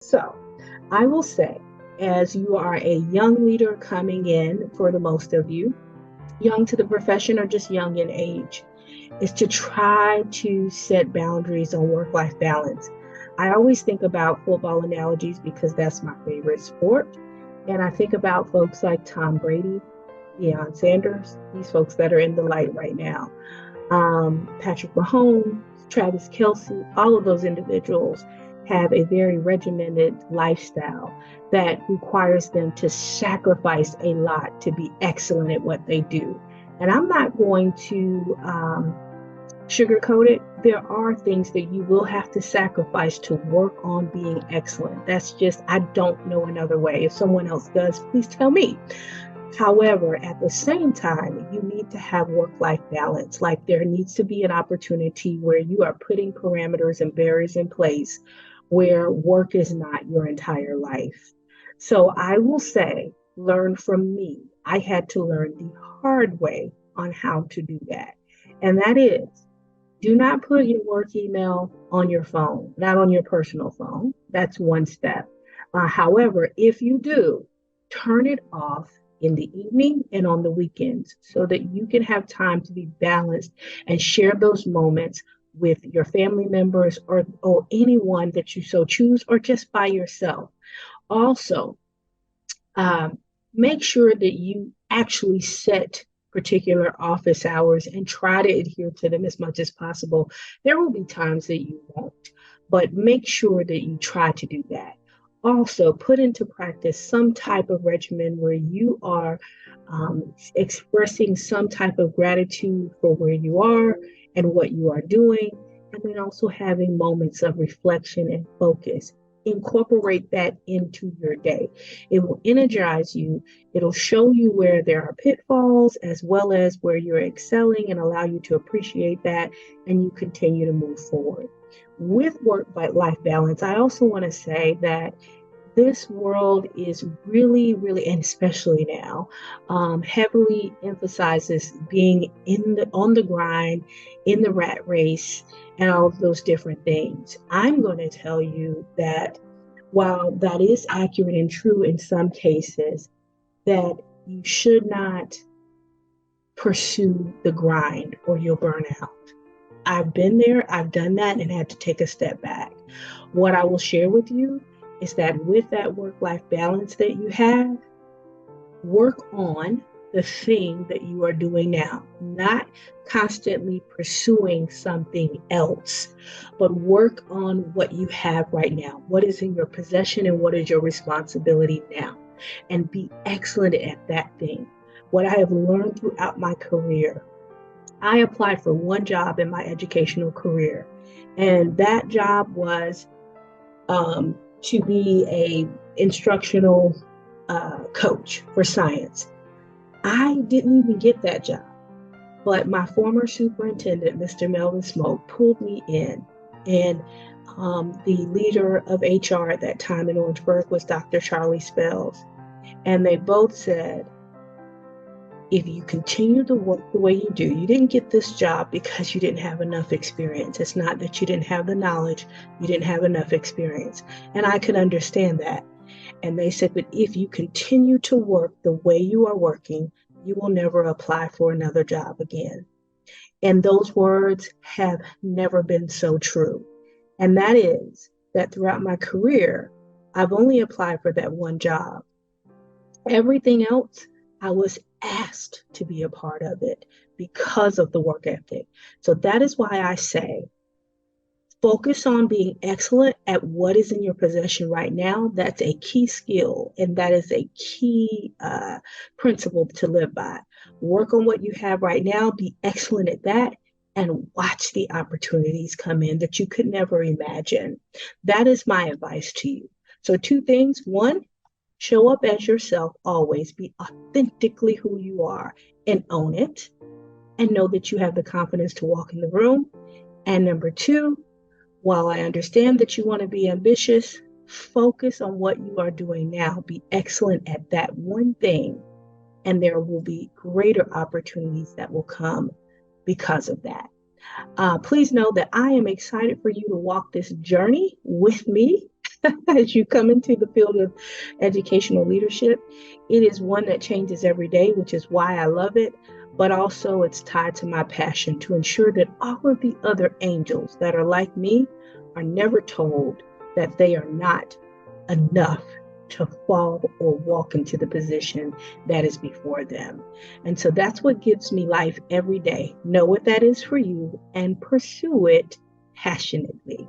So I will say, as you are a young leader coming in, for the most of you, young to the profession or just young in age, is to try to set boundaries on work life balance. I always think about football analogies because that's my favorite sport. And I think about folks like Tom Brady, Deion Sanders, these folks that are in the light right now, Patrick Mahomes, Travis Kelce, all of those individuals have a very regimented lifestyle that requires them to sacrifice a lot to be excellent at what they do. And I'm not going to sugarcoat it. There are things that you will have to sacrifice to work on being excellent. That's just, I don't know another way. If someone else does, please tell me. However, at the same time, you need to have work life balance. Like there needs to be an opportunity where you are putting parameters and barriers in place where work is not your entire life. So I will say, learn from me. I had to learn the hard way on how to do that. And that is, do not put your work email on your phone, not on your personal phone. That's one step. However, if you do, turn it off in the evening and on the weekends so that you can have time to be balanced and share those moments with your family members or anyone that you so choose or just by yourself. Also, um, make sure that you actually set particular office hours and try to adhere to them as much as possible. There will be times that you won't, but make sure that you try to do that. Also, put into practice some type of regimen where you are expressing some type of gratitude for where you are and what you are doing, and then also having moments of reflection and focus. Incorporate that into your day. It will energize you. It'll show you where there are pitfalls as well as where you're excelling and allow you to appreciate that and you continue to move forward. With work life balance, I also want to say that this world is really, really, and especially now, heavily emphasizes being in the on the grind, in the rat race, and all of those different things. I'm going to tell you that while that is accurate and true in some cases, that you should not pursue the grind or you'll burn out. I've been there, I've done that, and had to take a step back. What I will share with you is that with that work life balance that you have, work on the thing that you are doing now, not constantly pursuing something else, but work on what you have right now. What is in your possession and what is your responsibility now? And be excellent at that thing. What I have learned throughout my career, I applied for one job in my educational career, and that job was to be a instructional coach for science. I didn't even get that job, but my former superintendent, Mr. Melvin Smoke, pulled me in, and the leader of HR at that time in Orangeburg was Dr. Charlie Spells, and they both said, if you continue to work the way you do, you didn't get this job because you didn't have enough experience. It's not that you didn't have the knowledge, you didn't have enough experience. And I could understand that. And they said, but if you continue to work the way you are working, you will never apply for another job again. And those words have never been so true. And that is that throughout my career, I've only applied for that one job. Everything else, I was asked to be a part of it because of the work ethic. So that is why I say focus on being excellent at what is in your possession right now. That's a key skill, and that is a key principle to live by. Work on what you have right now, be excellent at that, and watch the opportunities come in that you could never imagine. That is my advice to you. So, two things. One, show up as yourself always, be authentically who you are and own it, and know that you have the confidence to walk in the room. And number two, while I understand that you want to be ambitious, focus on what you are doing now. Be excellent at that one thing, and there will be greater opportunities that will come because of that. Please know that I am excited for you to walk this journey with me. as you come into the field of educational leadership. It is one that changes every day, which is why I love it. But also, it's tied to my passion to ensure that all of the other angels that are like me are never told that they are not enough to fall or walk into the position that is before them. And so that's what gives me life every day. Know what that is for you and pursue it passionately.